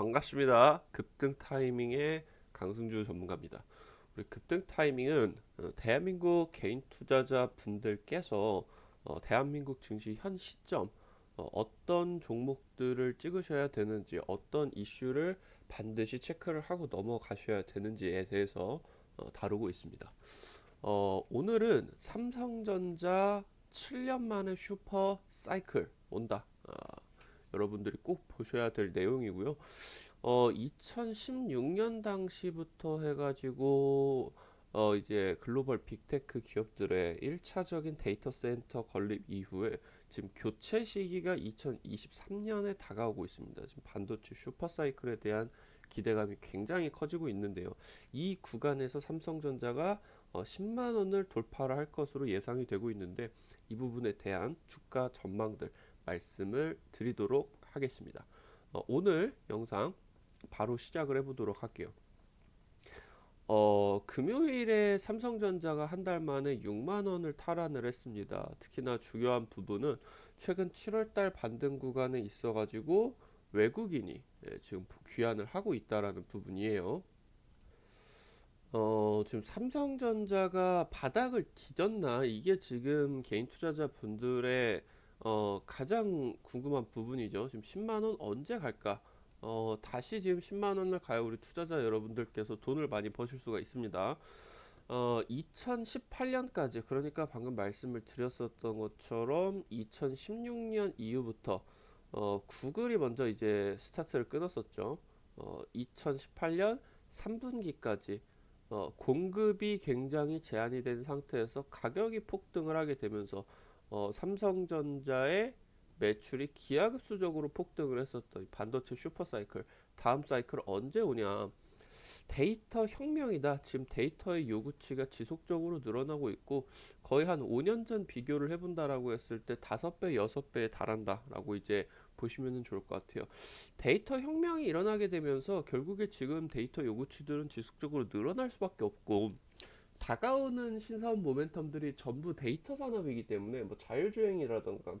반갑습니다. 급등 타이밍의 강승주 전문가입니다. 우리 급등 타이밍은 대한민국 개인 투자자 분들께서 대한민국 증시 현 시점 어떤 종목들을 찍으셔야 되는지, 어떤 이슈를 반드시 체크를 하고 넘어가셔야 되는지에 대해서 다루고 있습니다. 오늘은 삼성전자 7년 만에 슈퍼 사이클 온다. 여러분들이 꼭 보셔야 될 내용이고요. 2016년 당시부터 해가지고 이제 글로벌 빅테크 기업들의 1차적인 데이터 센터 건립 이후에 지금 교체 시기가 2023년에 다가오고 있습니다. 지금 반도체 슈퍼사이클에 대한 기대감이 굉장히 커지고 있는데요. 이 구간에서 삼성전자가 10만 원을 돌파를 할 것으로 예상이 되고 있는데 이 부분에 대한 주가 전망들 말씀을 드리도록 하겠습니다. 오늘 영상 바로 시작을 해보도록 할게요. 금요일에 삼성전자가 한 달 만에 6만 원을 탈환을 했습니다. 특히나 중요한 부분은 최근 7월달 반등 구간에 있어가지고 외국인이 지금 귀환을 하고 있다라는 부분이에요. 지금 삼성전자가 바닥을 디뎠나? 이게 지금 개인 투자자 분들의 가장 궁금한 부분이죠. 지금 10만 원 언제 갈까? 다시 지금 10만 원을 가야 우리 투자자 여러분들께서 돈을 많이 버실 수가 있습니다. 2018년까지, 그러니까 방금 말씀을 드렸었던 것처럼 2016년 이후부터 구글이 먼저 이제 스타트를 끊었었죠. 2018년 3분기까지 공급이 굉장히 제한이 된 상태에서 가격이 폭등을 하게 되면서 삼성전자의 매출이 기하급수적으로 폭등을 했었던 반도체 슈퍼사이클, 다음 사이클 언제 오냐? 데이터 혁명이다. 지금 데이터의 요구치가 지속적으로 늘어나고 있고 거의 한 5년 전 비교를 해본다라고 했을 때 5배, 6배에 달한다라고 이제 보시면 좋을 것 같아요. 데이터 혁명이 일어나게 되면서 결국에 지금 데이터 요구치들은 지속적으로 늘어날 수밖에 없고 다가오는 신사업 모멘텀들이 전부 데이터 산업이기 때문에 뭐 자율주행이라던가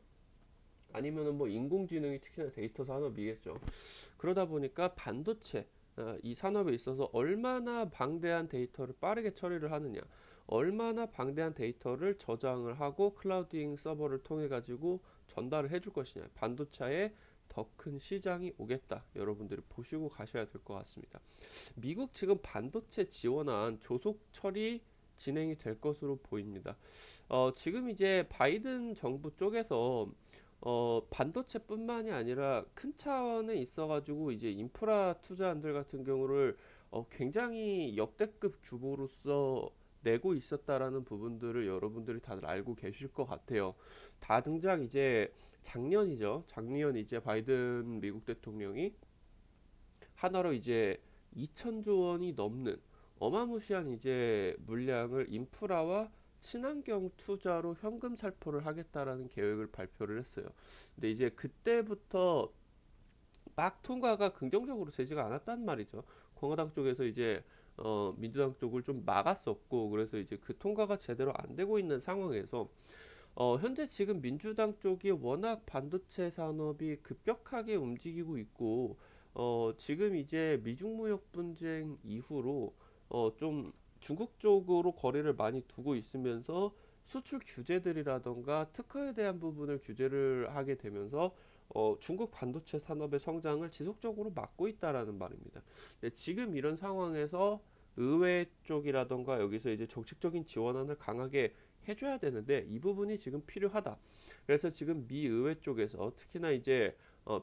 아니면은 뭐 인공지능이 특히나 데이터 산업이겠죠. 그러다 보니까 반도체 이 산업에 있어서 얼마나 방대한 데이터를 빠르게 처리를 하느냐, 얼마나 방대한 데이터를 저장을 하고 클라우딩 서버를 통해 가지고 전달을 해줄 것이냐, 반도체에 더 큰 시장이 오겠다. 여러분들이 보시고 가셔야 될 것 같습니다. 미국 지금 반도체 지원안 조속 처리 진행이 될 것으로 보입니다. 지금 이제 바이든 정부 쪽에서 반도체뿐만이 아니라 큰 차원에 있어가지고 이제 인프라 투자안들 같은 경우를 굉장히 역대급 규모로서 내고 있었다라는 부분들을 여러분들이 다들 알고 계실 것 같아요. 당장 이제 작년이죠. 작년 이제 바이든 미국 대통령이 하나로 이제 2천조 원이 넘는 어마무시한 이제 물량을 인프라와 친환경 투자로 현금 살포를 하겠다라는 계획을 발표를 했어요. 근데 이제 그때부터 막 통과가 긍정적으로 되지가 않았단 말이죠. 공화당 쪽에서 이제 민주당 쪽을 좀 막았었고 그래서 이제 그 통과가 제대로 안 되고 있는 상황에서 현재 지금 민주당 쪽이 워낙 반도체 산업이 급격하게 움직이고 있고 지금 이제 미중 무역 분쟁 이후로 좀 중국 쪽으로 거래를 많이 두고 있으면서 수출 규제들이라던가 특허에 대한 부분을 규제를 하게 되면서 중국 반도체 산업의 성장을 지속적으로 막고 있다라는 말입니다. 지금 이런 상황에서 의회 쪽이라던가 여기서 이제 정책적인 지원안을 강하게 해줘야 되는데 이 부분이 지금 필요하다. 그래서 지금 미 의회 쪽에서 특히나 이제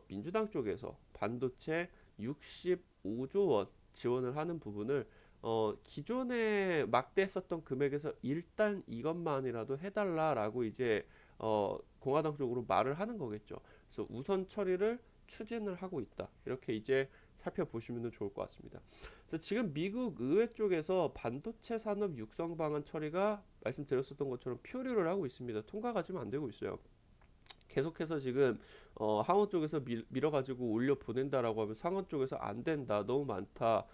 민주당 쪽에서 반도체 65조 원 지원을 하는 부분을 기존에 막대했었던 금액에서 일단 이것만이라도 해달라라고 이제 공화당 쪽으로 말을 하는 거겠죠. 그래서 우선 처리를 추진을 하고 있다. 이렇게 이제 살펴보시면 좋을 것 같습니다. 그래서 지금 미국 의회 쪽에서 반도체 산업 육성 방안 처리가 말씀드렸었던 것처럼 표류를 하고 있습니다. 통과가 지금 안 되고 있어요. 계속해서 지금 하원 쪽에서 밀어가지고 올려 보낸다라고 하면 상원 쪽에서 안 된다, 너무 많다.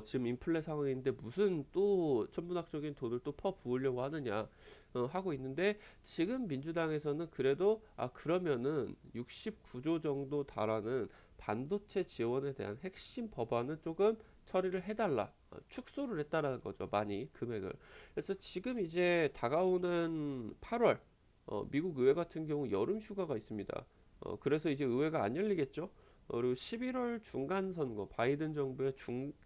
지금 인플레 상황인데 무슨 또 천문학적인 돈을 또 퍼 부으려고 하느냐 하고 있는데 지금 민주당에서는 그래도 그러면은 69조 정도 달하는 반도체 지원에 대한 핵심 법안은 조금 처리를 해달라, 축소를 했다라는 거죠. 많이 금액을. 그래서 지금 이제 다가오는 8월, 미국 의회 같은 경우 여름 휴가가 있습니다. 그래서 이제 의회가 안 열리겠죠. 그리고 11월 중간 선거, 바이든 정부의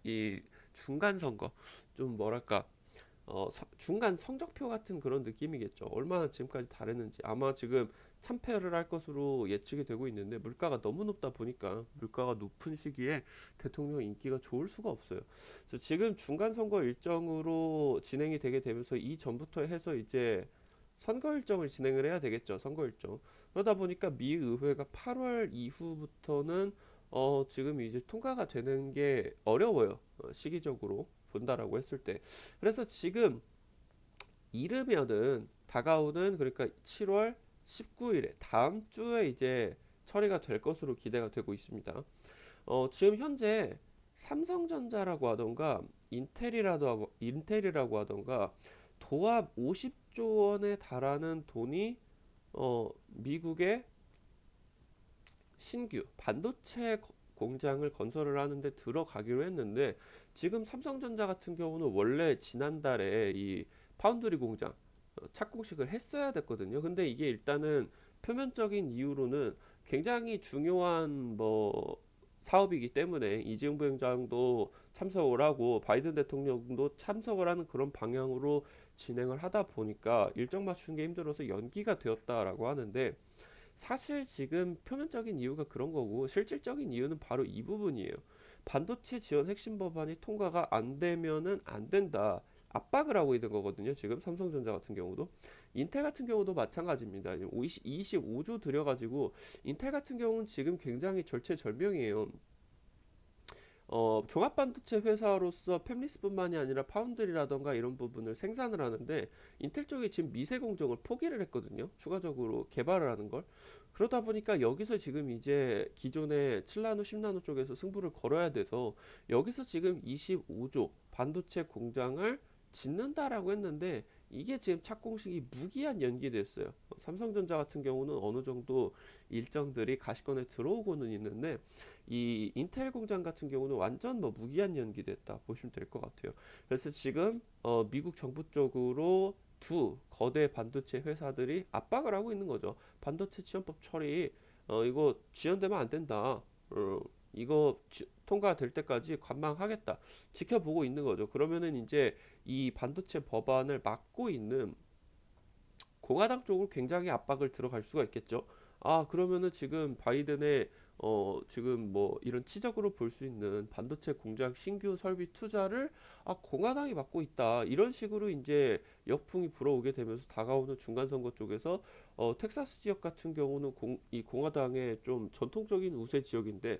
이 중간 선거, 좀 뭐랄까, 중간 성적표 같은 그런 느낌이겠죠. 얼마나 지금까지 다르는지. 아마 지금 참패를 할 것으로 예측이 되고 있는데, 물가가 너무 높다 보니까, 물가가 높은 시기에 대통령 인기가 좋을 수가 없어요. 그래서 지금 중간 선거 일정으로 진행이 되게 되면서 이전부터 해서 이제 선거 일정을 진행을 해야 되겠죠. 선거 일정. 그러다 보니까 미 의회가 8월 이후부터는 지금 이제 통과가 되는 게 어려워요. 시기적으로 본다라고 했을 때. 그래서 지금 이르면은 다가오는, 그러니까 7월 19일에 다음 주에 이제 처리가 될 것으로 기대가 되고 있습니다. 지금 현재 삼성전자라고 하던가 인텔이라고 하던가 도합 50조 원에 달하는 돈이 미국의 신규 반도체 공장을 건설을 하는데 들어가기로 했는데, 지금 삼성전자 같은 경우는 원래 지난달에 이 파운드리 공장 착공식을 했어야 됐거든요. 근데 이게 일단은 표면적인 이유로는 굉장히 중요한 뭐 사업이기 때문에 이재용 부회장도 참석을 하고 바이든 대통령도 참석을 하는 그런 방향으로 진행을 하다 보니까 일정 맞추는 게 힘들어서 연기가 되었다라고 하는데, 사실 지금 표면적인 이유가 그런 거고 실질적인 이유는 바로 이 부분이에요. 반도체 지원 핵심 법안이 통과가 안 되면은 안 된다, 압박을 하고 있는 거거든요. 지금 삼성전자 같은 경우도, 인텔 같은 경우도 마찬가지입니다. 25조 들여가지고 인텔 같은 경우는 지금 굉장히 절체절명이에요. 종합반도체 회사로서 팹리스뿐만이 아니라 파운드리라던가 이런 부분을 생산을 하는데, 인텔 쪽이 지금 미세 공정을 포기를 했거든요. 추가적으로 개발을 하는 걸. 그러다 보니까 여기서 지금 이제 기존의 7나노, 10나노 쪽에서 승부를 걸어야 돼서 여기서 지금 25조 반도체 공장을 짓는다라고 했는데, 이게 지금 착공식이 무기한 연기됐어요. 삼성전자 같은 경우는 어느 정도 일정들이 가시권에 들어오고는 있는데, 이 인텔 공장 같은 경우는 완전 뭐 무기한 연기됐다 보시면 될 것 같아요. 그래서 지금 미국 정부 쪽으로 두 거대 반도체 회사들이 압박을 하고 있는 거죠. 반도체 지원법 처리, 이거 지연되면 안 된다. 이거 통과될 때까지 관망하겠다. 지켜보고 있는 거죠. 그러면은 이제 이 반도체 법안을 막고 있는 공화당 쪽으로 굉장히 압박을 들어갈 수가 있겠죠. 아, 그러면은 지금 바이든의 지금 뭐 이런 치적으로 볼 수 있는 반도체 공장 신규 설비 투자를 공화당이 맡고 있다. 이런 식으로 이제 역풍이 불어오게 되면서 다가오는 중간 선거 쪽에서 텍사스 지역 같은 경우는 이 공화당의 좀 전통적인 우세 지역인데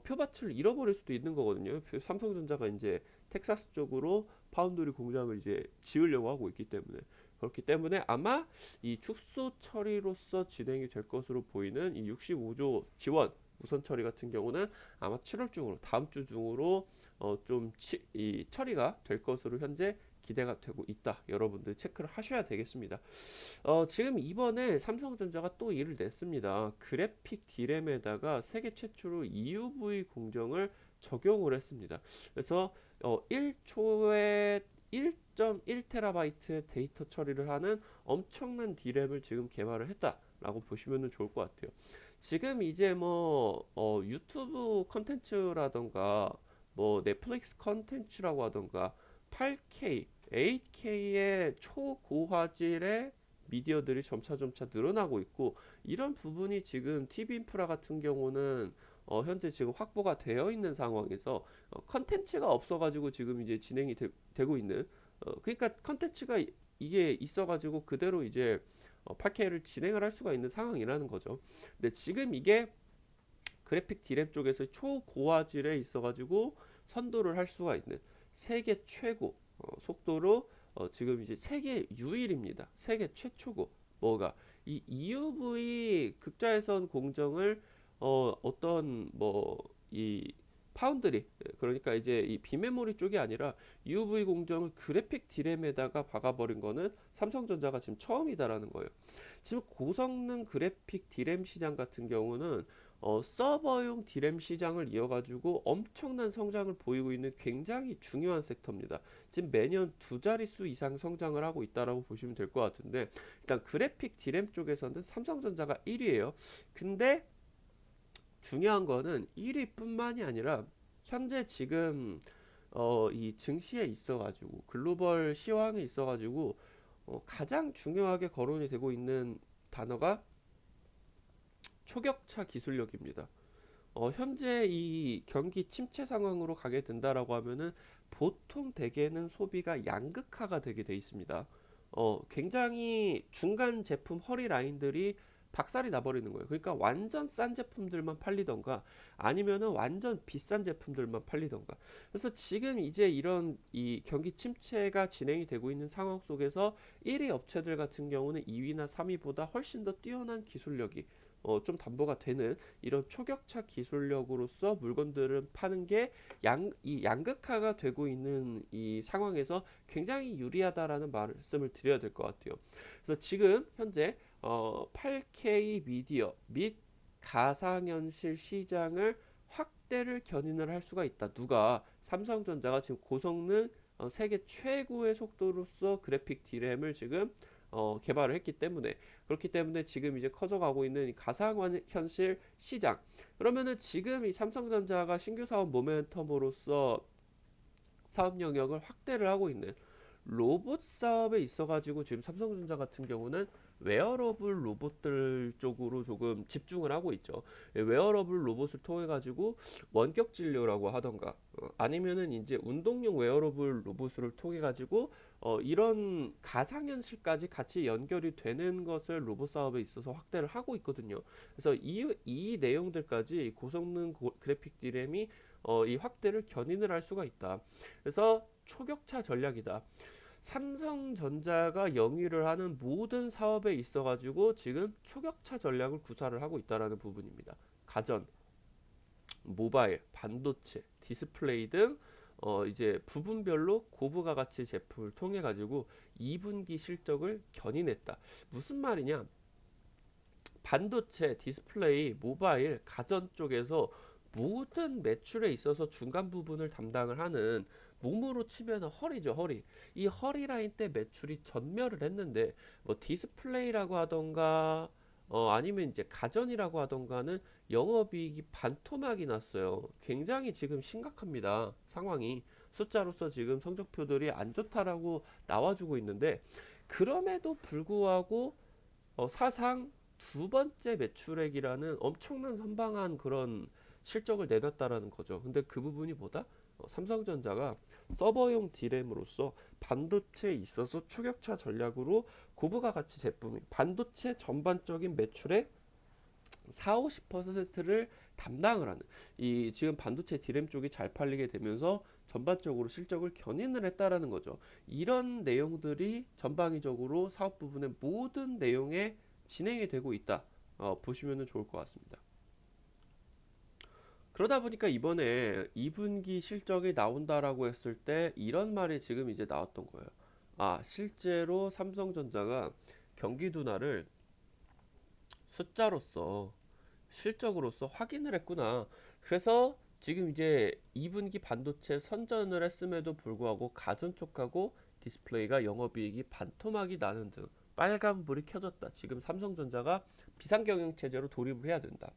표밭을 잃어버릴 수도 있는 거거든요. 삼성전자가 이제 텍사스 쪽으로 파운드리 공장을 이제 지으려고 하고 있기 때문에. 그렇기 때문에 아마 이 축소 처리로서 진행이 될 것으로 보이는 이 65조 지원 우선 처리 같은 경우는 아마 7월 중으로, 다음 주 중으로 이 처리가 될 것으로 현재 기대가 되고 있다. 여러분들 체크를 하셔야 되겠습니다. 지금 이번에 삼성전자가 또 일을 냈습니다. 그래픽 D램에다가 세계 최초로 EUV 공정을 적용을 했습니다. 그래서 1초에 1.1TB의 데이터 처리를 하는 엄청난 D램을 지금 개발을 했다라고 보시면 좋을 것 같아요. 지금 이제 뭐 유튜브 컨텐츠라던가 뭐 넷플릭스 컨텐츠라고 하던가 8K, 8K의 초고화질의 미디어들이 점차 늘어나고 있고, 이런 부분이 지금 TV 인프라 같은 경우는 현재 지금 확보가 되어 있는 상황에서 컨텐츠가 없어가지고 지금 이제 진행이 되고 있는, 그러니까 컨텐츠가 이게 있어가지고 그대로 이제 8K를 진행을 할 수가 있는 상황이라는 거죠. 근데 지금 이게 그래픽 D램 쪽에서 초고화질에 있어가지고 선도를 할 수가 있는 세계 최고 속도로 지금 이제 세계 유일입니다. 세계 최초고, 뭐가 이 EUV 극자외선 공정을 어떤 뭐 이 파운드리, 그러니까 이제 이 비메모리 쪽이 아니라 UV 공정을 그래픽 D램에다가 박아버린 거는 삼성전자가 지금 처음이다라는 거예요. 지금 고성능 그래픽 D램 시장 같은 경우는 서버용 디램 시장을 이어가지고 엄청난 성장을 보이고 있는 굉장히 중요한 섹터입니다. 지금 매년 두 자릿수 이상 성장을 하고 있다라고 보시면 될 것 같은데, 일단 그래픽 디램 쪽에서는 삼성전자가 1위예요. 근데 중요한 거는 1위뿐만이 아니라 현재 지금 이 증시에 있어가지고 글로벌 시황에 있어가지고 가장 중요하게 거론이 되고 있는 단어가 초격차 기술력입니다. 현재 이 경기 침체 상황으로 가게 된다라고 하면은 보통 대개는 소비가 양극화가 되게 돼 있습니다. 굉장히 중간 제품 허리 라인들이 박살이 나버리는 거예요. 그러니까 완전 싼 제품들만 팔리던가 아니면은 완전 비싼 제품들만 팔리던가. 그래서 지금 이제 이런 이 경기 침체가 진행이 되고 있는 상황 속에서 1위 업체들 같은 경우는 2위나 3위보다 훨씬 더 뛰어난 기술력이 좀 담보가 되는 이런 초격차 기술력으로서 물건들을 파는 게 이 양극화가 되고 있는 이 상황에서 굉장히 유리하다라는 말씀을 드려야 될 것 같아요. 그래서 지금 현재 8K 미디어 및 가상현실 시장을 확대를 견인을 할 수가 있다. 누가? 삼성전자가 지금 고성능 세계 최고의 속도로서 그래픽 D램을 지금 개발을 했기 때문에, 그렇기 때문에 지금 이제 커져가고 있는 이 가상현실 시장. 그러면은 지금 이 삼성전자가 신규 사업 모멘텀으로서 사업 영역을 확대를 하고 있는 로봇 사업에 있어가지고 지금 삼성전자 같은 경우는 웨어러블 로봇들 쪽으로 조금 집중을 하고 있죠. 웨어러블 로봇을 통해 가지고 원격 진료라고 하던가 아니면은 이제 운동용 웨어러블 로봇을 통해 가지고 이런 가상현실까지 같이 연결이 되는 것을 로봇 사업에 있어서 확대를 하고 있거든요. 그래서 이 내용들까지 고성능 그래픽 디램이 이 확대를 견인을 할 수가 있다. 그래서 초격차 전략이다. 삼성전자가 영위를 하는 모든 사업에 있어가지고 지금 초격차 전략을 구사를 하고 있다라는 부분입니다. 가전, 모바일, 반도체, 디스플레이 등 이제 부분별로 고부가 가치 제품을 통해 가지고 2분기 실적을 견인했다. 무슨 말이냐? 반도체, 디스플레이, 모바일, 가전 쪽에서 모든 매출에 있어서 중간 부분을 담당을 하는, 몸으로 치면 허리죠, 허리. 이 허리 라인 때 매출이 전멸을 했는데 뭐 디스플레이라고 하던가 아니면 이제 가전이라고 하던가는 영업이익이 반토막이 났어요. 굉장히 지금 심각합니다. 상황이. 숫자로서 지금 성적표들이 안 좋다라고 나와주고 있는데, 그럼에도 불구하고 사상 두 번째 매출액이라는 엄청난 선방한 그런 실적을 내놨다라는 거죠. 근데 그 부분이 뭐다? 삼성전자가 서버용 디램으로서 반도체에 있어서 초격차 전략으로 고부가 가치 제품이 반도체 전반적인 매출의 4, 50%를 담당을 하는, 이 지금 반도체 디램 쪽이 잘 팔리게 되면서 전반적으로 실적을 견인을 했다라는 거죠. 이런 내용들이 전방위적으로 사업 부분의 모든 내용에 진행이 되고 있다. 보시면 좋을 것 같습니다. 그러다 보니까 이번에 2분기 실적이 나온다라고 했을 때 이런 말이 지금 이제 나왔던 거예요. 아, 실제로 삼성전자가 경기 둔화를 숫자로서 실적으로서 확인을 했구나. 그래서 지금 이제 2분기 반도체 선전을 했음에도 불구하고 가전 쪽하고 디스플레이가 영업이익이 반토막이 나는 등 빨간불이 켜졌다. 지금 삼성전자가 비상경영 체제로 돌입을 해야 된다.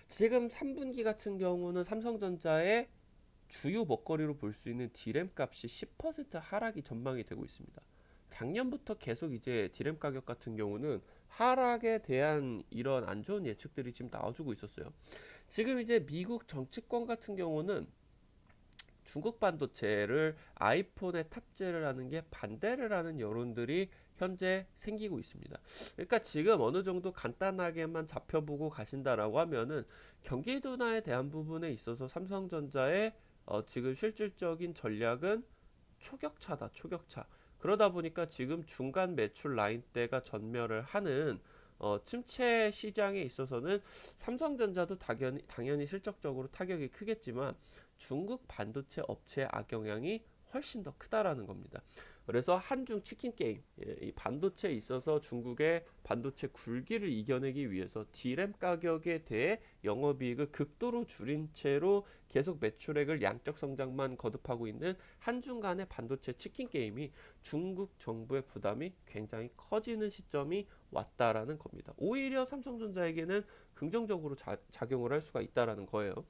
지금 3분기 같은 경우는 삼성전자의 주요 먹거리로 볼 수 있는 디램 값이 10% 하락이 전망이 되고 있습니다. 작년부터 계속 이제 디램 가격 같은 경우는 하락에 대한 이런 안 좋은 예측들이 지금 나와주고 있었어요. 지금 이제 미국 정치권 같은 경우는 중국 반도체를 아이폰에 탑재를 하는 게 반대를 하는 여론들이 현재 생기고 있습니다. 그러니까 지금 어느 정도 간단하게만 잡혀보고 가신다라고 하면은 경기 둔화에 대한 부분에 있어서 삼성전자의 지금 실질적인 전략은 초격차다, 초격차. 그러다 보니까 지금 중간 매출 라인대가 전멸을 하는 침체 시장에 있어서는 삼성전자도 당연히 실적적으로 타격이 크겠지만 중국 반도체 업체의 악영향이 훨씬 더 크다라는 겁니다. 그래서 한중 치킨 게임, 이 반도체에 있어서 중국의 반도체 굴기를 이겨내기 위해서 D램 가격에 대해 영업이익을 극도로 줄인 채로 계속 매출액을 양적 성장만 거듭하고 있는 한중 간의 반도체 치킨 게임이 중국 정부의 부담이 굉장히 커지는 시점이 왔다라는 겁니다. 오히려 삼성전자에게는 긍정적으로 작용을 할 수가 있다라는 거예요.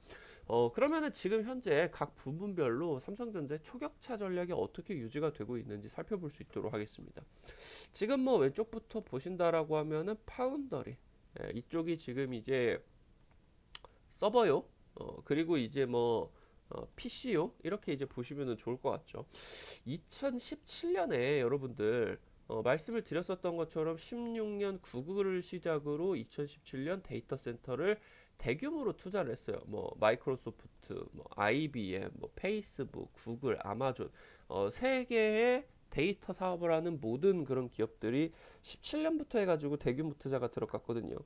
그러면은 지금 현재 각 부분별로 삼성전자의 초격차 전략이 어떻게 유지가 되고 있는지 살펴볼 수 있도록 하겠습니다. 지금 뭐 왼쪽부터 보신다라고 하면은 파운더리, 이쪽이 지금 이제 서버용, 그리고 이제 뭐 PC용 이렇게 이제 보시면은 좋을 것 같죠. 2017년에 여러분들 말씀을 드렸었던 것처럼 16년 구글을 시작으로 2017년 데이터 센터를 대규모로 투자를 했어요. 뭐 마이크로소프트, 뭐 IBM, 뭐 페이스북, 구글, 아마존, 세계의 데이터 사업을 하는 모든 그런 기업들이 17년부터 해가지고 대규모 투자가 들어갔거든요.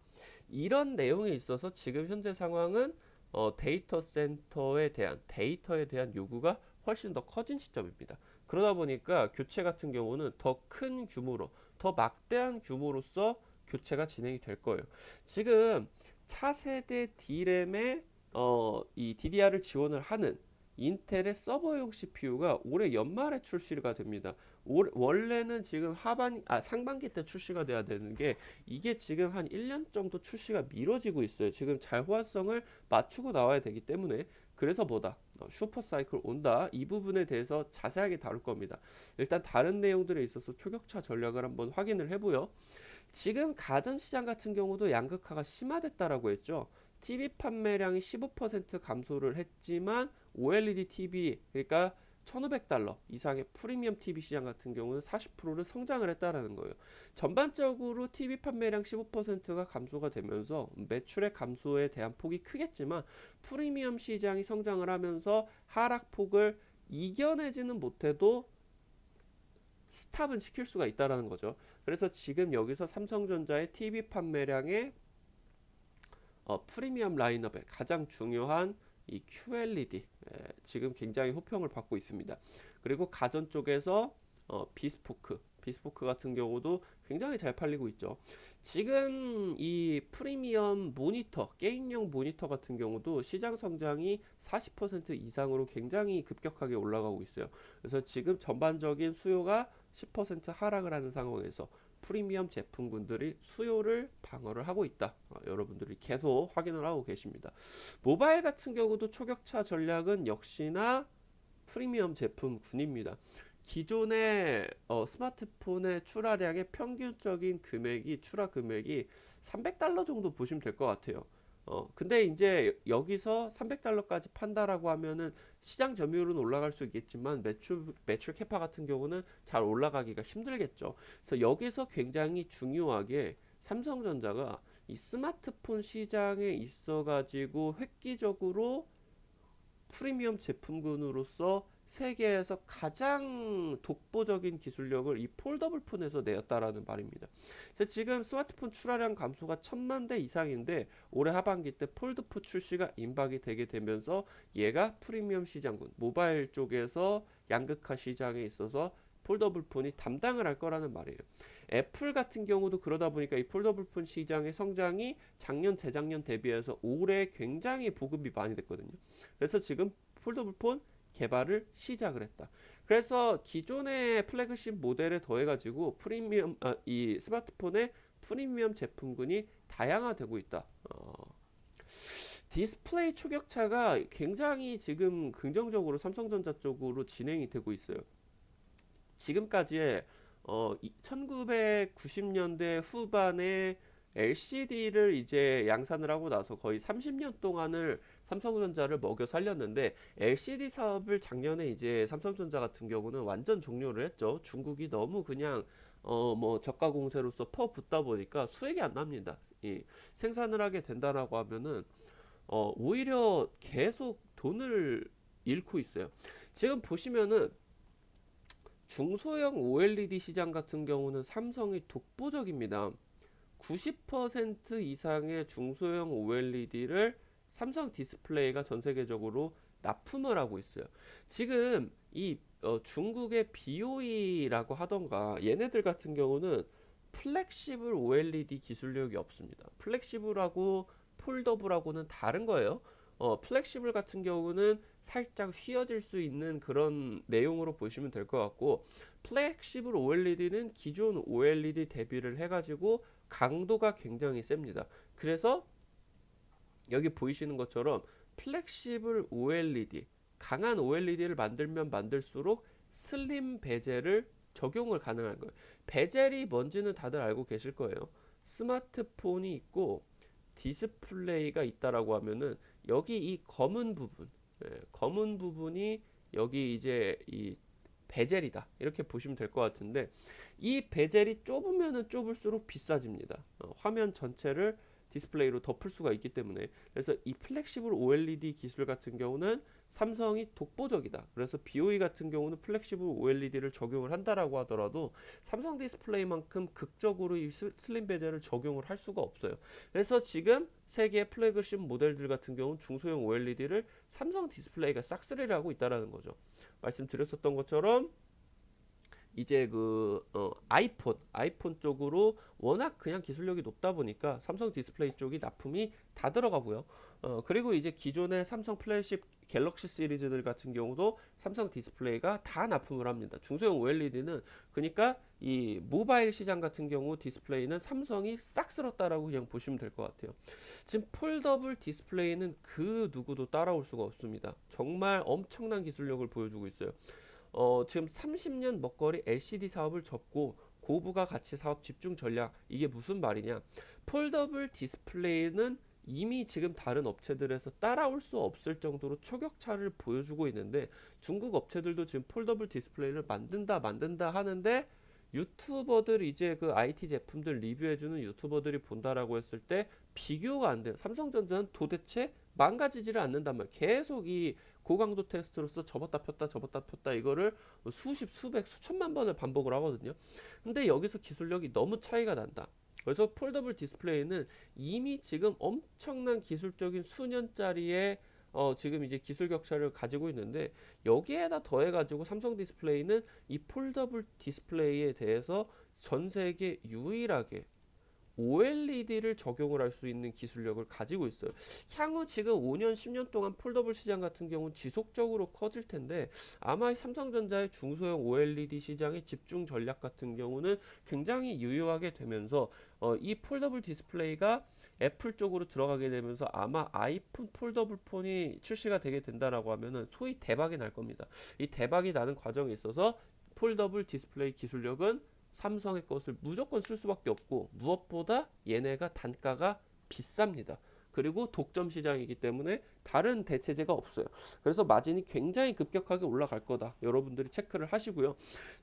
이런 내용에 있어서 지금 현재 상황은 데이터 센터에 대한 데이터에 대한 요구가 훨씬 더 커진 시점입니다. 그러다 보니까 교체 같은 경우는 더 큰 규모로, 더 막대한 규모로서 교체가 진행이 될 거예요. 지금 차세대 D램에 이 DDR을 지원을 하는 인텔의 서버용 CPU가 올해 연말에 출시가 됩니다. 원래는 지금 상반기 때 출시가 돼야 되는 게 이게 지금 한 1년 정도 출시가 미뤄지고 있어요. 지금 잘 호환성을 맞추고 나와야 되기 때문에 그래서 뭐다? 슈퍼 사이클 온다. 이 부분에 대해서 자세하게 다룰 겁니다. 일단 다른 내용들에 있어서 초격차 전략을 한번 확인을 해보요. 지금 가전시장 같은 경우도 양극화가 심화됐다라고 했죠. TV 판매량이 15% 감소를 했지만 OLED TV, 그러니까 1,500달러 이상의 프리미엄 TV 시장 같은 경우는 40%를 성장을 했다라는 거예요. 전반적으로 TV 판매량 15%가 감소가 되면서 매출의 감소에 대한 폭이 크겠지만 프리미엄 시장이 성장을 하면서 하락폭을 이겨내지는 못해도 스탑은 시킬 수가 있다라는 거죠. 그래서 지금 여기서 삼성전자의 TV 판매량의 프리미엄 라인업의 가장 중요한 이 QLED, 지금 굉장히 호평을 받고 있습니다. 그리고 가전 쪽에서 비스포크 같은 경우도 굉장히 잘 팔리고 있죠. 지금 이 프리미엄 모니터, 게임용 모니터 같은 경우도 시장 성장이 40% 이상으로 굉장히 급격하게 올라가고 있어요. 그래서 지금 전반적인 수요가 10% 하락을 하는 상황에서 프리미엄 제품군들이 수요를 방어를 하고 있다. 여러분들이 계속 확인을 하고 계십니다. 모바일 같은 경우도 초격차 전략은 역시나 프리미엄 제품군입니다. 기존의 스마트폰의 출하량의 평균적인 금액이 출하 금액이 300달러 정도 보시면 될 것 같아요. 근데 이제 여기서 300달러까지 판다라고 하면은 시장 점유율은 올라갈 수 있겠지만 매출 캐파 같은 경우는 잘 올라가기가 힘들겠죠. 그래서 여기서 굉장히 중요하게 삼성전자가 이 스마트폰 시장에 있어가지고 획기적으로 프리미엄 제품군으로서 세계에서 가장 독보적인 기술력을 이 폴더블 폰에서 내었다라는 말입니다. 그래서 지금 스마트폰 출하량 감소가 1,000만 대 이상인데 올해 하반기 때 폴드4 출시가 임박이 되게 되면서 얘가 프리미엄 시장군, 모바일 쪽에서 양극화 시장에 있어서 폴더블 폰이 담당을 할 거라는 말이에요. 애플 같은 경우도 그러다 보니까 이 폴더블 폰 시장의 성장이 작년, 재작년 대비해서 올해 굉장히 보급이 많이 됐거든요. 그래서 지금 폴더블 폰 개발을 시작을 했다. 그래서 기존의 플래그십 모델에 더해가지고 이 스마트폰의 프리미엄 제품군이 다양화되고 있다. 디스플레이 초격차가 굉장히 지금 긍정적으로 삼성전자 쪽으로 진행이 되고 있어요. 지금까지의 1990년대 후반에 LCD를 이제 양산을 하고 나서 거의 30년 동안을 삼성전자를 먹여 살렸는데 LCD 사업을 작년에 이제 삼성전자 같은 경우는 완전 종료를 했죠. 중국이 너무 그냥 뭐 저가 공세로서 퍼붓다 보니까 수익이 안 납니다. 이 생산을 하게 된다라고 하면은 오히려 계속 돈을 잃고 있어요. 지금 보시면은 중소형 OLED 시장 같은 경우는 삼성이 독보적입니다. 90% 이상의 중소형 OLED를 삼성 디스플레이가 전 세계적으로 납품을 하고 있어요. 지금 이 중국의 BOE라고 하던가 얘네들 같은 경우는 플렉시블 OLED 기술력이 없습니다. 플렉시블하고 폴더블하고는 다른 거예요. 플렉시블 같은 경우는 살짝 휘어질 수 있는 그런 내용으로 보시면 될 것 같고, 플렉시블 OLED는 기존 OLED 대비를 해가지고 강도가 굉장히 셉니다. 그래서 여기 보이시는 것처럼 플렉시블 OLED, 강한 OLED를 만들면 만들수록 슬림 베젤을 적용을 가능한 거예요. 베젤이 뭔지는 다들 알고 계실 거예요. 스마트폰이 있고 디스플레이가 있다라고 하면은 여기 이 검은 부분, 검은 부분이 여기 이제 이 베젤이다 이렇게 보시면 될 것 같은데, 이 베젤이 좁으면은 좁을수록 비싸집니다. 화면 전체를 디스플레이로 덮을 수가 있기 때문에. 그래서 이 플렉시블 OLED 기술 같은 경우는 삼성이 독보적이다. 그래서 BOE 같은 경우는 플렉시블 OLED를 적용을 한다라고 하더라도 삼성 디스플레이만큼 극적으로 이 슬림 베젤을 적용을 할 수가 없어요. 그래서 지금 세계 플래그십 모델들 같은 경우는 중소형 OLED를 삼성 디스플레이가 싹쓸이를 하고 있다라는 거죠. 말씀드렸었던 것처럼 이제 아이폰 쪽으로 워낙 그냥 기술력이 높다 보니까 삼성 디스플레이 쪽이 납품이 다 들어가고요. 그리고 이제 기존의 삼성 플래그십 갤럭시 시리즈들 같은 경우도 삼성 디스플레이가 다 납품을 합니다. 중소형 OLED는 그러니까 이 모바일 시장 같은 경우 디스플레이는 삼성이 싹 쓸었다라고 그냥 보시면 될 것 같아요. 지금 폴더블 디스플레이는 그 누구도 따라올 수가 없습니다. 정말 엄청난 기술력을 보여주고 있어요. 지금 30년 먹거리 LCD 사업을 접고 고부가 가치 사업 집중 전략, 이게 무슨 말이냐? 폴더블 디스플레이는 이미 지금 다른 업체들에서 따라올 수 없을 정도로 초격차를 보여주고 있는데, 중국 업체들도 지금 폴더블 디스플레이를 만든다 하는데, 유튜버들 이제 그 IT 제품들 리뷰해주는 유튜버들이 본다라고 했을 때 비교가 안 돼요. 삼성전자는 도대체 망가지지를 않는단 말이에요. 계속 이 고강도 테스트로서 접었다 폈다 이거를 수십, 수백, 수천만 번을 반복을 하거든요. 근데 여기서 기술력이 너무 차이가 난다. 그래서 폴더블 디스플레이는 이미 지금 엄청난 기술적인 수년짜리의 지금 이제 기술 격차를 가지고 있는데, 여기에다 더해가지고 삼성 디스플레이는 이 폴더블 디스플레이에 대해서 전 세계 유일하게 OLED를 적용을 할 수 있는 기술력을 가지고 있어요. 향후 지금 5년, 10년 동안 폴더블 시장 같은 경우는 지속적으로 커질 텐데, 아마 삼성전자의 중소형 OLED 시장의 집중 전략 같은 경우는 굉장히 유효하게 되면서 이 폴더블 디스플레이가 애플 쪽으로 들어가게 되면서 아마 아이폰 폴더블 폰이 출시가 되게 된다라고 하면은 소위 대박이 날 겁니다. 이 대박이 나는 과정에 있어서 폴더블 디스플레이 기술력은 삼성의 것을 무조건 쓸 수밖에 없고, 무엇보다 얘네가 단가가 비쌉니다. 그리고 독점 시장이기 때문에 다른 대체제가 없어요. 그래서 마진이 굉장히 급격하게 올라갈 거다. 여러분들이 체크를 하시고요.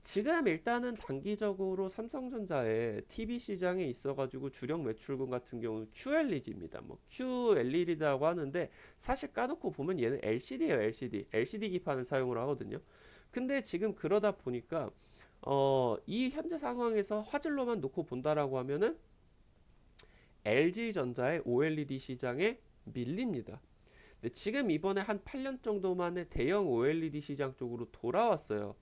지금 일단은 단기적으로 삼성전자의 TV 시장에 있어가지고 주력 매출군 같은 경우는 QLED입니다. 뭐 QLED라고 하는데 사실 까놓고 보면 얘는 LCD예요. LCD 기판을 사용을 하거든요. 근데 지금 그러다 보니까 이 현재 상황에서 화질로만 놓고 본다라고 하면은 LG전자의 OLED 시장에 밀립니다. 근데 지금 이번에 한 8년 정도 만에 대형 OLED 시장 쪽으로 돌아왔어요.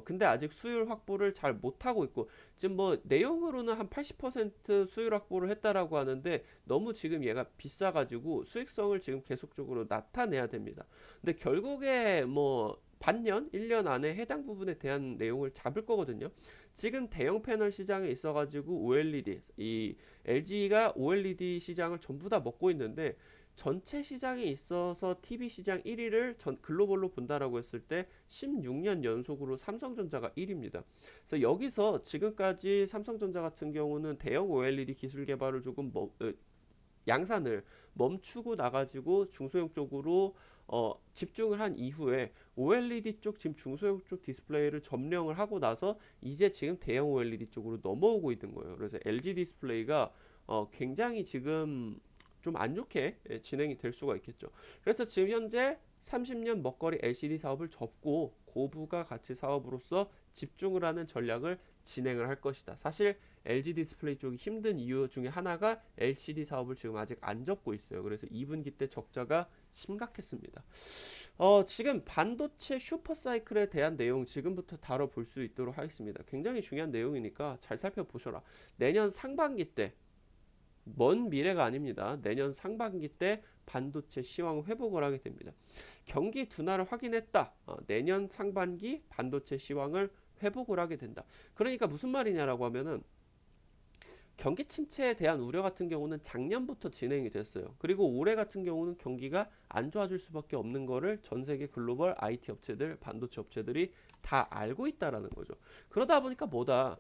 근데 아직 수율 확보를 잘 못하고 있고, 지금 뭐 내용으로는 한 80% 수율 확보를 했다라고 하는데, 너무 지금 얘가 비싸가지고 수익성을 지금 계속적으로 나타내야 됩니다. 근데 결국에 뭐 반년, 1년 안에 해당 부분에 대한 내용을 잡을 거거든요. 지금 대형 패널 시장에 있어가지고 OLED, 이 LG가 OLED 시장을 전부 다 먹고 있는데, 전체 시장에 있어서 TV 시장 1위를 글로벌로 본다라고 했을 때 16년 연속으로 삼성전자가 1위입니다. 그래서 여기서 지금까지 삼성전자 같은 경우는 대형 OLED 기술 개발을 조금 양산을 멈추고 나가지고 중소형 쪽으로 집중을 한 이후에 OLED 쪽 지금 중소형 쪽 디스플레이를 점령을 하고 나서 이제 지금 대형 OLED 쪽으로 넘어오고 있는 거예요. 그래서 LG 디스플레이가 굉장히 지금 좀 안 좋게 진행이 될 수가 있겠죠. 그래서 지금 현재 30년 먹거리 LCD 사업을 접고 고부가 가치 사업으로서 집중을 하는 전략을 진행을 할 것이다. 사실 LG 디스플레이 쪽이 힘든 이유 중에 하나가 LCD 사업을 지금 아직 안 접고 있어요. 그래서 2분기 때 적자가 심각했습니다. 지금 반도체 슈퍼사이클에 대한 내용 지금부터 다뤄볼 수 있도록 하겠습니다. 굉장히 중요한 내용이니까 잘 살펴보셔라. 내년 상반기 때, 먼 미래가 아닙니다. 내년 상반기 때 반도체 시황 회복을 하게 됩니다. 경기 둔화를 확인했다. 내년 상반기 반도체 시황을 회복을 하게 된다. 그러니까 무슨 말이냐라고 하면은 경기 침체에 대한 우려 같은 경우는 작년부터 진행이 됐어요. 그리고 올해 같은 경우는 경기가 안 좋아질 수밖에 없는 거를 전 세계 글로벌 IT 업체들, 반도체 업체들이 다 알고 있다라는 거죠. 그러다 보니까 뭐다?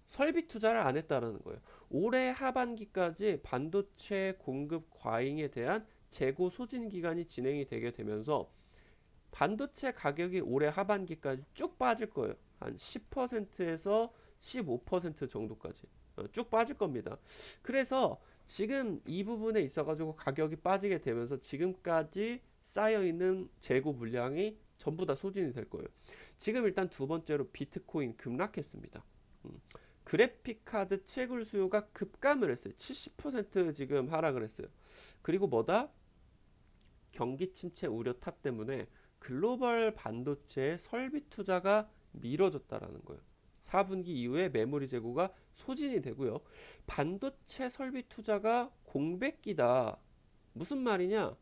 설비 투자를 안 했다라는 거예요. 올해 하반기까지 반도체 공급 과잉에 대한 재고 소진 기간이 진행이 되게 되면서 반도체 가격이 올해 하반기까지 쭉 빠질 거예요. 한 10%에서 15% 정도까지 쭉 빠질 겁니다. 그래서 지금 이 부분에 있어가지고 가격이 빠지게 되면서 지금까지 쌓여있는 재고 물량이 전부 다 소진이 될 거예요. 지금 일단 두 번째로 비트코인 급락했습니다. 그래픽 카드 채굴 수요가 급감을 했어요. 70% 지금 하락을 했어요. 그리고 뭐다? 경기 침체 우려 탓 때문에 글로벌 반도체 설비 투자가 미뤄졌다라는 거예요. 4분기 이후에 메모리 재고가 소진이 되고요. 반도체 설비 투자가 공백기다. 무슨 말이냐?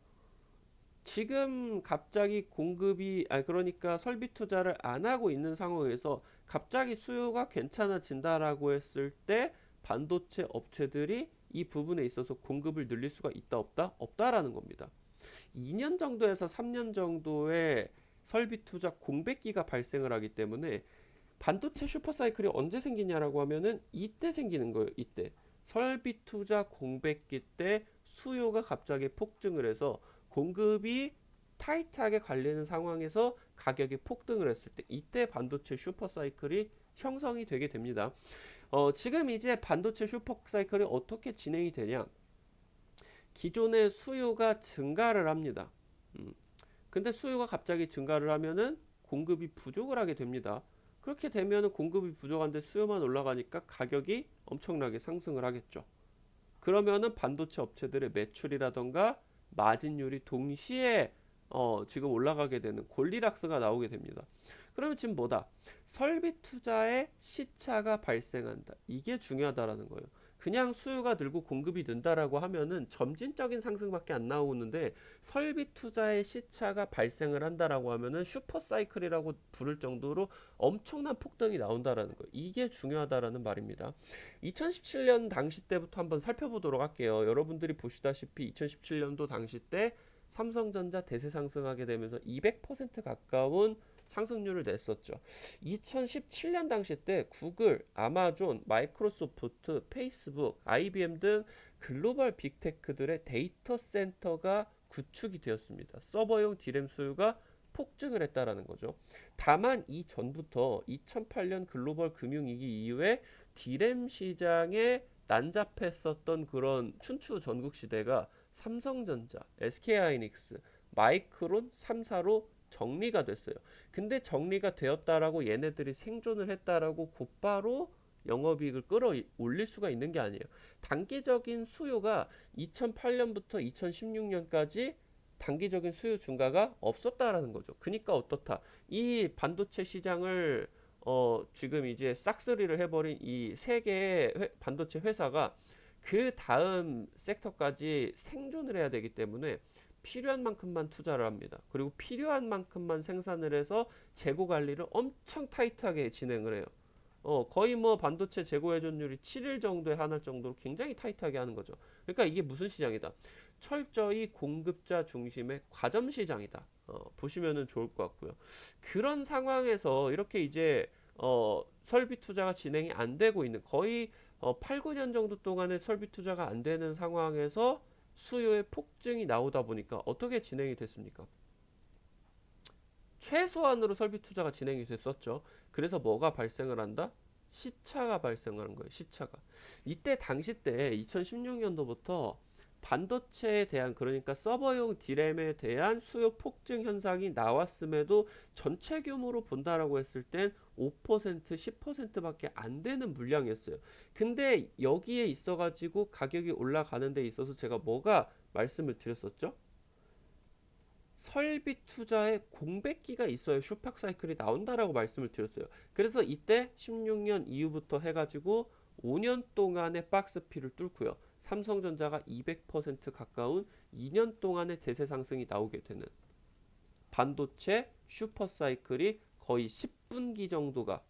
지금 갑자기 공급이 그러니까 설비 투자를 안 하고 있는 상황에서 갑자기 수요가 괜찮아진다라고 했을 때 반도체 업체들이 이 부분에 있어서 공급을 늘릴 수가 있다 없다? 없다라는 겁니다. 2년 정도에서 3년 정도의 설비 투자 공백기가 발생을 하기 때문에 반도체 슈퍼사이클이 언제 생기냐라고 하면은 이때 생기는 거예요. 이때 설비 투자 공백기 때 수요가 갑자기 폭증을 해서 공급이 타이트하게 갈리는 상황에서 가격이 폭등을 했을 때 이때 반도체 슈퍼사이클이 형성이 되게 됩니다. 지금 이제 반도체 슈퍼사이클이 어떻게 진행이 되냐? 기존의 수요가 증가를 합니다. 근데 수요가 갑자기 증가를 하면은 공급이 부족을 하게 됩니다. 그렇게 되면은 공급이 부족한데 수요만 올라가니까 가격이 엄청나게 상승을 하겠죠. 그러면은 반도체 업체들의 매출이라던가 마진율이 동시에 지금 올라가게 되는 골디락스가 나오게 됩니다. 그러면 지금 뭐다? 설비 투자에 시차가 발생한다. 이게 중요하다라는 거예요. 그냥 수요가 늘고 공급이 는다라고 하면은 점진적인 상승밖에 안 나오는데 설비 투자의 시차가 발생을 한다라고 하면은 슈퍼사이클이라고 부를 정도로 엄청난 폭등이 나온다라는 거예요. 이게 중요하다라는 말입니다. 2017년 당시 때부터 한번 살펴보도록 할게요. 여러분들이 보시다시피 2017년도 당시 때 삼성전자 대세 상승하게 되면서 200% 가까운 상승률을 냈었죠. 2017년 당시 때 구글, 아마존, 마이크로소프트, 페이스북, IBM 등 글로벌 빅테크들의 데이터 센터가 구축이 되었습니다. 서버용 디램 수요가 폭증을 했다라는 거죠. 다만 이전부터 2008년 글로벌 금융위기 이후에 디램 시장에 난잡했었던 그런 춘추 전국 시대가 삼성전자, SK하이닉스, 마이크론 3사로 정리가 됐어요. 근데 정리가 되었다라고 얘네들이 생존을 했다라고 곧바로 영업이익을 끌어올릴 수가 있는 게 아니에요. 단기적인 수요가 2008년부터 2016년까지 단기적인 수요 증가가 없었다라는 거죠. 그러니까 어떻다? 이 반도체 시장을 지금 이제 싹쓸이를 해버린 이 세 개의 반도체 회사가 그 다음 섹터까지 생존을 해야 되기 때문에 필요한 만큼만 투자를 합니다. 그리고 필요한 만큼만 생산을 해서 재고 관리를 엄청 타이트하게 진행을 해요. 거의 뭐 반도체 재고 회전율이 7일 정도에 한할 정도로 굉장히 타이트하게 하는 거죠. 그러니까 이게 무슨 시장이다? 철저히 공급자 중심의 과점 시장이다. 보시면은 좋을 것 같고요. 그런 상황에서 이렇게 이제 설비 투자가 진행이 안 되고 있는 거의 8, 9년 정도 동안의 설비 투자가 안 되는 상황에서 수요의 폭증이 나오다 보니까 어떻게 진행이 됐습니까? 최소한으로 설비 투자가 진행이 됐었죠. 그래서 뭐가 발생을 한다? 시차가 발생하는 거예요. 시차가. 이때 당시 때 2016년도부터 반도체에 대한, 그러니까 서버용 D램에 대한 수요 폭증 현상이 나왔음에도 전체 규모로 본다라고 했을 땐 5%, 10%밖에 안 되는 물량이었어요. 근데 여기에 있어가지고 가격이 올라가는 데 있어서 제가 뭐가 말씀을 드렸었죠? 설비 투자에 공백기가 있어야 슈퍼 사이클이 나온다라고 말씀을 드렸어요. 그래서 이때 16년 이후부터 해가지고 5년 동안의 박스피를 뚫고요. 삼성전자가 200% 가까운 2년 동안의 대세 상승이 나오게 되는 반도체 슈퍼 사이클이 거의 10분기 정도가,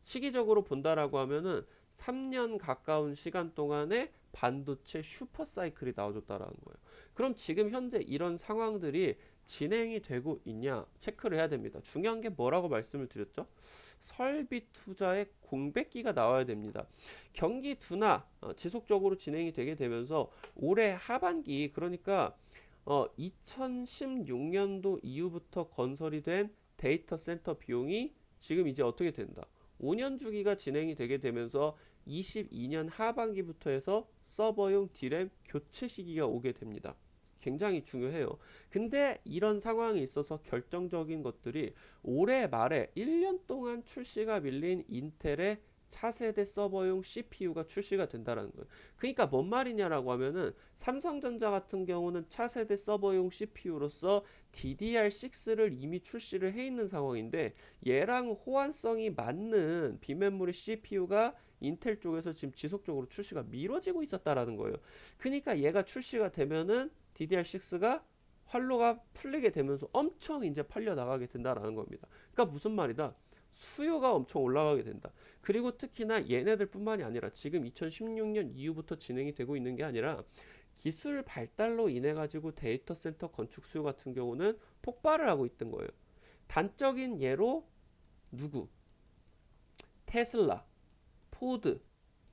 시기적으로 본다라고 하면은 3년 가까운 시간 동안에 반도체 슈퍼 사이클이 나와줬다라는 거예요. 그럼 지금 현재 이런 상황들이 진행이 되고 있냐 체크를 해야 됩니다. 중요한 게 뭐라고 말씀을 드렸죠? 설비 투자의 공백기가 나와야 됩니다. 경기 둔화 지속적으로 진행이 되게 되면서 올해 하반기, 그러니까 2016년도 이후부터 건설이 된 데이터 센터 비용이 지금 이제 어떻게 된다? 5년 주기가 진행이 되게 되면서 22년 하반기부터 해서 서버용 D램 교체 시기가 오게 됩니다. 굉장히 중요해요. 근데 이런 상황이 있어서 결정적인 것들이 올해 말에 1년 동안 출시가 밀린 인텔의 차세대 서버용 CPU가 출시가 된다는 거예요. 그러니까 뭔 말이냐라고 하면은 삼성전자 같은 경우는 차세대 서버용 CPU로서 DDR6를 이미 출시를 해 있는 상황인데, 얘랑 호환성이 맞는 비메모리 CPU가 인텔 쪽에서 지금 지속적으로 출시가 미뤄지고 있었다라는 거예요. 그러니까 얘가 출시가 되면은 DDR6가 활로가 풀리게 되면서 엄청 이제 팔려 나가게 된다라는 겁니다. 그러니까 무슨 말이다? 수요가 엄청 올라가게 된다. 그리고 특히나 얘네들뿐만이 아니라 지금 2016년 이후부터 진행이 되고 있는 게 아니라 기술 발달로 인해 가지고 데이터 센터 건축 수요 같은 경우는 폭발을 하고 있던 거예요. 단적인 예로 누구? 테슬라, 포드,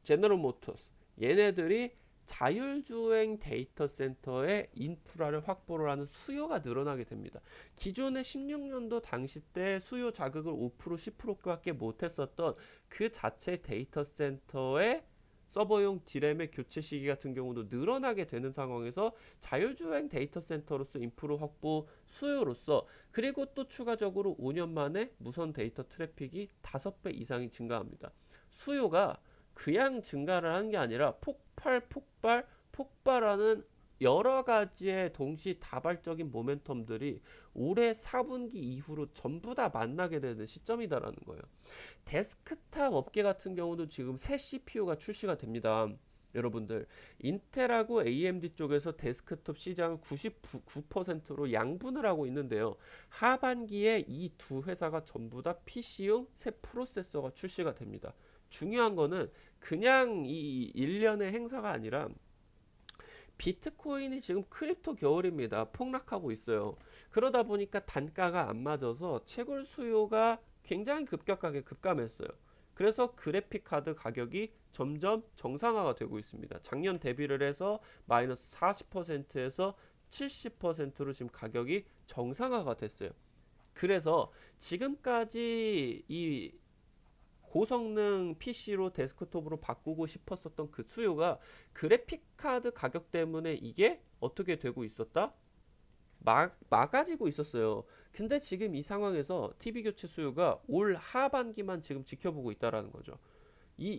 제너럴 모터스, 얘네들이 자율주행 데이터 센터의 인프라를 확보를 하는 수요가 늘어나게 됩니다. 기존의 16년도 당시 때 수요 자극을 5% 10%밖에 못했었던 그 자체 데이터 센터의 서버용 D램의 교체 시기 같은 경우도 늘어나게 되는 상황에서 자율주행 데이터 센터로서 인프라 확보 수요로서, 그리고 또 추가적으로 5년 만에 무선 데이터 트래픽이 5배 이상이 증가합니다. 수요가 그냥 증가를 한 게 아니라 폭발하는 여러 가지의 동시다발적인 모멘텀들이 올해 4분기 이후로 전부 다 만나게 되는 시점이다라는 거예요. 데스크탑 업계 같은 경우도 지금 새 CPU가 출시가 됩니다. 여러분들, 인텔하고 AMD 쪽에서 데스크톱 시장을 99%로 양분을 하고 있는데요. 하반기에 이 두 회사가 전부 다 PC용 새 프로세서가 출시가 됩니다. 중요한 거는 그냥 이 일련의 행사가 아니라 비트코인이 지금 크립토 겨울입니다. 폭락하고 있어요. 그러다 보니까 단가가 안 맞아서 채굴 수요가 굉장히 급격하게 급감했어요. 그래서 그래픽 카드 가격이 점점 정상화가 되고 있습니다. 작년 대비를 해서 마이너스 40%에서 70%로 지금 가격이 정상화가 됐어요. 그래서 지금까지 이 고성능 PC로 데스크톱으로 바꾸고 싶었었던 그 수요가 그래픽카드 가격 때문에 이게 어떻게 되고 있었다? 막아지고 있었어요. 근데 지금 이 상황에서 TV 교체 수요가 올 하반기만 지금 지켜보고 있다라는 거죠.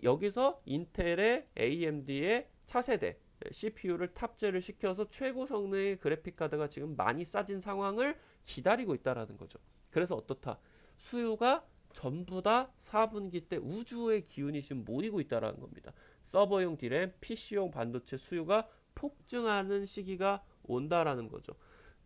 여기서 인텔의 AMD의 차세대 CPU를 탑재를 시켜서 최고 성능의 그래픽 카드가 지금 많이 싸진 상황을 기다리고 있다라는 거죠. 그래서 어떻다? 수요가 전부 다 4분기 때 우주의 기운이 지금 모이고 있다라는 겁니다. 서버용 D램, PC용 반도체 수요가 폭증하는 시기가 온다라는 거죠.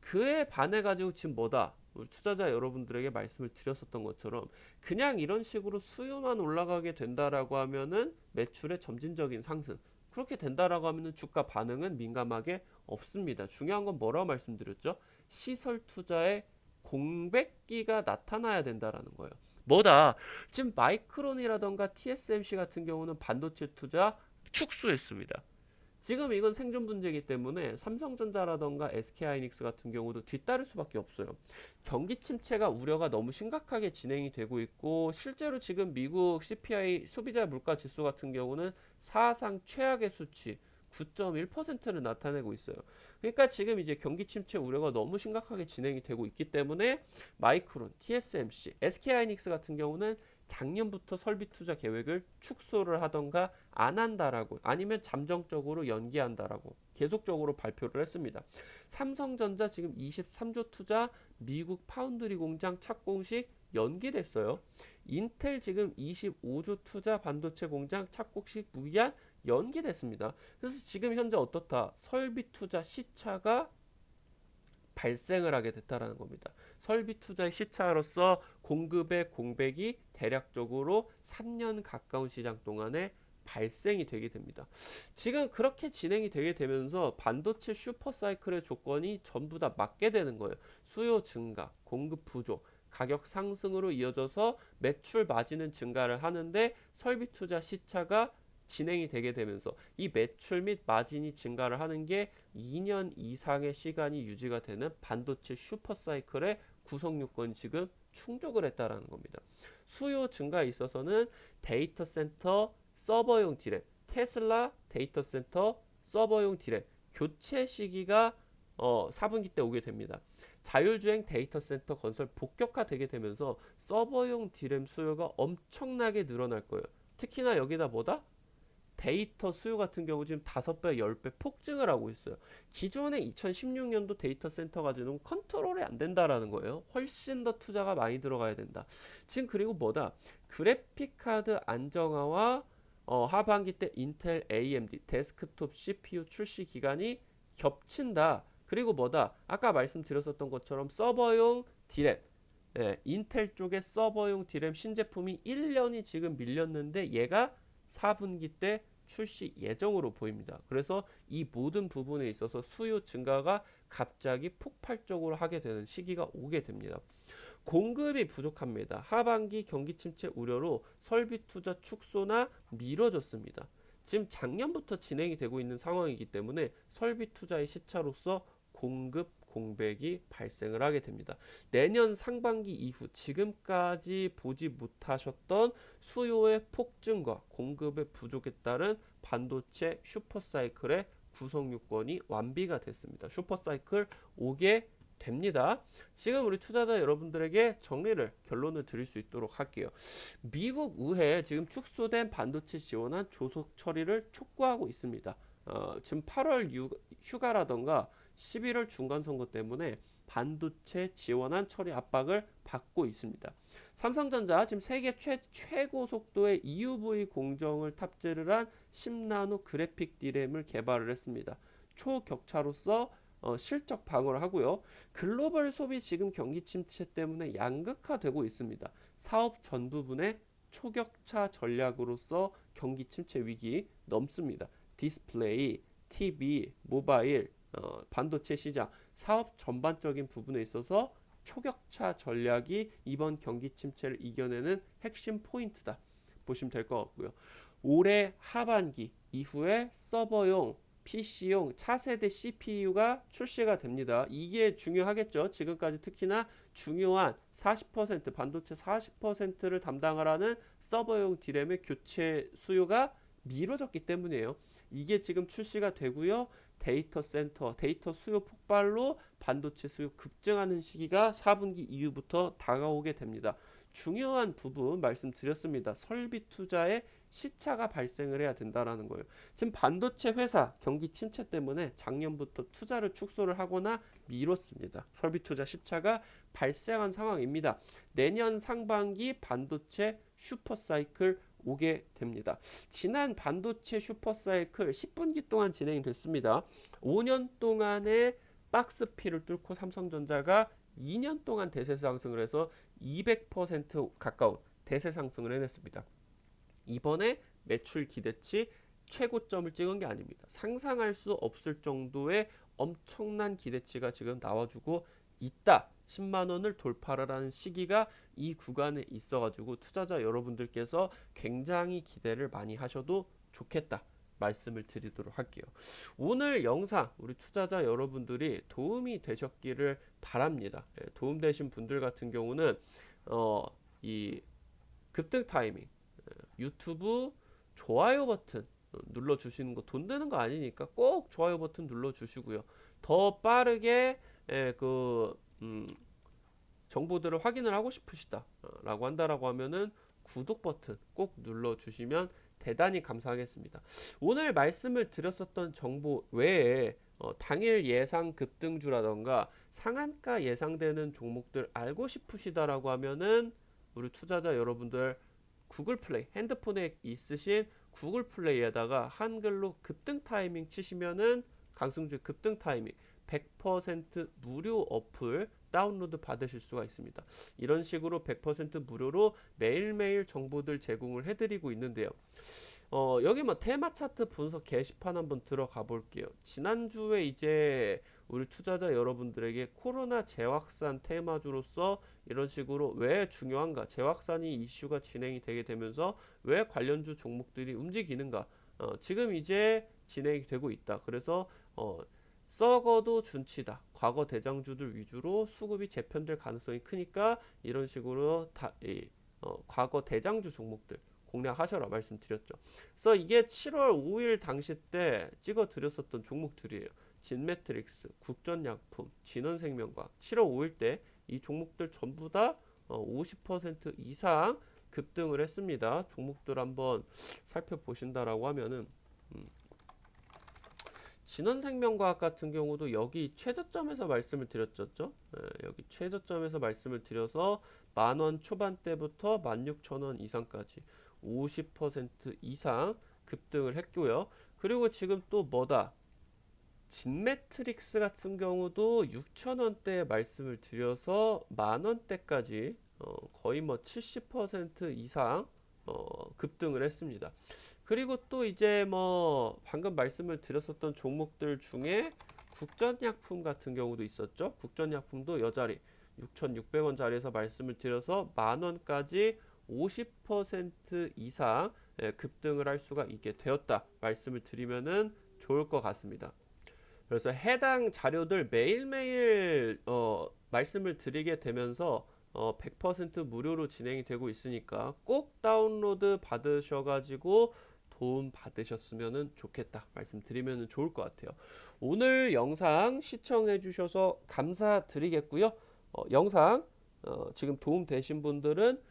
그에 반해 가지고 지금 뭐다? 우리 투자자 여러분들에게 말씀을 드렸었던 것처럼 그냥 이런 식으로 수요만 올라가게 된다라고 하면은 매출의 점진적인 상승, 그렇게 된다라고 하면은 주가 반응은 민감하게 없습니다. 중요한 건 뭐라고 말씀드렸죠? 시설 투자의 공백기가 나타나야 된다라는 거예요. 뭐다? 지금 마이크론이라던가 TSMC 같은 경우는 반도체 투자 축소했습니다. 지금 이건 생존 문제이기 때문에 삼성전자라던가 SK하이닉스 같은 경우도 뒤따를 수밖에 없어요. 경기 침체가 우려가 너무 심각하게 진행이 되고 있고, 실제로 지금 미국 CPI 소비자 물가 지수 같은 경우는 사상 최악의 수치, 9.1%를 나타내고 있어요. 그러니까 지금 이제 경기 침체 우려가 너무 심각하게 진행이 되고 있기 때문에 마이크론, TSMC, SK하이닉스 같은 경우는 작년부터 설비 투자 계획을 축소를 하던가 안 한다라고 아니면 잠정적으로 연기한다라고 계속적으로 발표를 했습니다. 삼성전자 지금 23조 투자 미국 파운드리 공장 착공식 연기됐어요. 인텔 지금 25조 투자 반도체 공장 착공식 무기한 연기됐습니다. 그래서 지금 현재 어떻다? 설비 투자 시차가 발생을 하게 됐다라는 겁니다. 설비 투자의 시차로서 공급의 공백이 대략적으로 3년 가까운 시장 동안에 발생이 되게 됩니다. 지금 그렇게 진행이 되게 되면서 반도체 슈퍼사이클의 조건이 전부 다 맞게 되는 거예요. 수요 증가, 공급 부족, 가격 상승으로 이어져서 매출 마진은 증가를 하는데 설비 투자 시차가 진행이 되게 되면서 이 매출 및 마진이 증가를 하는 게 2년 이상의 시간이 유지가 되는 반도체 슈퍼사이클의 구성 요건이 지금 충족을 했다라는 겁니다. 수요 증가에 있어서는 데이터 센터 서버용 디램, 테슬라 데이터 센터 서버용 디램 교체 시기가 4분기 때 오게 됩니다. 자율주행 데이터 센터 건설 본격화되게 되면서 서버용 디램 수요가 엄청나게 늘어날 거예요. 특히나 여기다 뭐다? 데이터 수요 같은 경우 지금 5배, 10배 폭증을 하고 있어요. 기존의 2016년도 데이터 센터 가지고는 컨트롤이 안 된다라는 거예요. 훨씬 더 투자가 많이 들어가야 된다. 지금 그리고 뭐다? 그래픽 카드 안정화와 하반기 때 인텔 AMD 데스크톱 CPU 출시 기간이 겹친다. 그리고 뭐다? 아까 말씀드렸었던 것처럼 서버용 디램 인텔 쪽에 서버용 디램 신제품이 1년이 지금 밀렸는데 얘가 4분기 때 출시 예정으로 보입니다. 그래서 이 모든 부분에 있어서 수요 증가가 갑자기 폭발적으로 하게 되는 시기가 오게 됩니다. 공급이 부족합니다. 하반기 경기 침체 우려로 설비 투자 축소나 미뤄졌습니다. 지금 작년부터 진행이 되고 있는 상황이기 때문에 설비 투자의 시차로서 공급 공백이 발생을 하게 됩니다. 내년 상반기 이후 지금까지 보지 못하셨던 수요의 폭증과 공급의 부족에 따른 반도체 슈퍼사이클의 구성 요건이 완비가 됐습니다. 슈퍼사이클 오게 됩니다. 지금 우리 투자자 여러분들에게 정리를 결론을 드릴 수 있도록 할게요. 미국 의회 지금 축소된 반도체 지원안 조속 처리를 촉구하고 있습니다. 지금 8월 휴가라던가 11월 중간선거 때문에 반도체 지원안 처리 압박을 받고 있습니다. 삼성전자 지금 세계 최고 속도의 EUV 공정을 탑재를 한 10나노 그래픽 디램을 개발을 했습니다. 초격차로서 실적 방어를 하고요. 글로벌 소비 지금 경기 침체 때문에 양극화되고 있습니다. 사업 전 부분의 초격차 전략으로서 경기 침체 위기 넘습니다. 디스플레이, TV, 모바일, 반도체 시장, 사업 전반적인 부분에 있어서 초격차 전략이 이번 경기 침체를 이겨내는 핵심 포인트다 보시면 될 것 같고요. 올해 하반기 이후에 서버용, PC용 차세대 CPU가 출시가 됩니다. 이게 중요하겠죠. 지금까지 특히나 중요한 40% 반도체 40%를 담당을 하는 서버용 디램의 교체 수요가 미뤄졌기 때문이에요. 이게 지금 출시가 되고요. 데이터 센터, 데이터 수요 폭발로 반도체 수요 급증하는 시기가 4분기 이후부터 다가오게 됩니다. 중요한 부분 말씀드렸습니다. 설비 투자에 시차가 발생을 해야 된다라는 거예요. 지금 반도체 회사 경기 침체 때문에 작년부터 투자를 축소를 하거나 미뤘습니다. 설비 투자 시차가 발생한 상황입니다. 내년 상반기 반도체 슈퍼사이클 오게 됩니다. 지난 반도체 슈퍼사이클 10분기 동안 진행이 됐습니다. 5년 동안의 박스피를 뚫고 삼성전자가 2년 동안 대세 상승을 해서 200% 가까운 대세 상승을 해냈습니다. 이번에 매출 기대치 최고점을 찍은 게 아닙니다. 상상할 수 없을 정도의 엄청난 기대치가 지금 나와주고 있다. 10만 원을 돌파를 하는 시기가 이 구간에 있어가지고 투자자 여러분들께서 굉장히 기대를 많이 하셔도 좋겠다 말씀을 드리도록 할게요. 오늘 영상 우리 투자자 여러분들이 도움이 되셨기를 바랍니다. 도움되신 분들 같은 경우는 이 급등 타이밍 유튜브 좋아요 버튼 눌러주시는 거 돈 드는 거 아니니까 꼭 좋아요 버튼 눌러주시고요. 더 빠르게 정보들을 확인을 하고 싶으시다 라고 한다라고 하면은 구독 버튼 꼭 눌러주시면 대단히 감사하겠습니다. 오늘 말씀을 드렸었던 정보 외에 당일 예상 급등주라던가 상한가 예상되는 종목들 알고 싶으시다라고 하면은 우리 투자자 여러분들 구글 플레이 핸드폰에 있으신 구글 플레이에다가 한글로 급등 타이밍 치시면은 강승주의 급등 타이밍 100% 무료 어플 다운로드 받으실 수가 있습니다. 이런 식으로 100% 무료로 매일매일 정보들 제공을 해드리고 있는데요. 여기 뭐 테마 차트 분석 게시판 한번 들어가 볼게요. 지난주에 이제 우리 투자자 여러분들에게 코로나 재확산 테마주로서 이런 식으로 왜 중요한가, 재확산이 이슈가 진행이 되게 되면서 왜 관련주 종목들이 움직이는가, 지금 이제 진행이 되고 있다. 그래서 썩어도 준치다. 과거 대장주들 위주로 수급이 재편될 가능성이 크니까 이런 식으로 과거 대장주 종목들 공략하셔라 말씀드렸죠. 그래서 이게 7월 5일 당시 때 찍어 드렸었던 종목들이에요. 진매트릭스, 국전약품, 진원생명과학. 7월 5일 때 이 종목들 전부 다 50% 이상 급등을 했습니다. 종목들 한번 살펴보신다라고 하면은 진원생명과학 같은 경우도 여기 최저점에서 말씀을 드렸죠. 여기 최저점에서 말씀을 드려서 10,000원 초반대부터 16,000원 이상까지 50% 이상 급등을 했고요. 그리고 지금 또 뭐다? 진매트릭스 같은 경우도 6,000원대 말씀을 드려서 10,000원대까지 거의 뭐 70% 이상 급등을 했습니다. 그리고 또 이제 뭐 방금 말씀을 드렸었던 종목들 중에 국전약품 같은 경우도 있었죠. 국전약품도 여자리 6,600원 자리에서 말씀을 드려서 10,000원까지 50% 이상 급등을 할 수가 있게 되었다 말씀을 드리면은 좋을 것 같습니다. 그래서 해당 자료들 매일매일 말씀을 드리게 되면서 100% 무료로 진행이 되고 있으니까 꼭 다운로드 받으셔가지고 도움 받으셨으면 좋겠다 말씀드리면 좋을 것 같아요. 오늘 영상 시청해 주셔서 감사드리겠고요. 영상 지금 도움 되신 분들은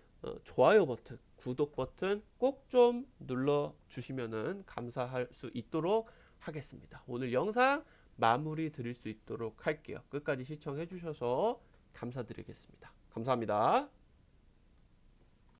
좋아요 버튼, 구독 버튼 꼭 좀 눌러 주시면 감사할 수 있도록 하겠습니다. 오늘 영상 마무리 드릴 수 있도록 할게요. 끝까지 시청해 주셔서 감사드리겠습니다. 감사합니다.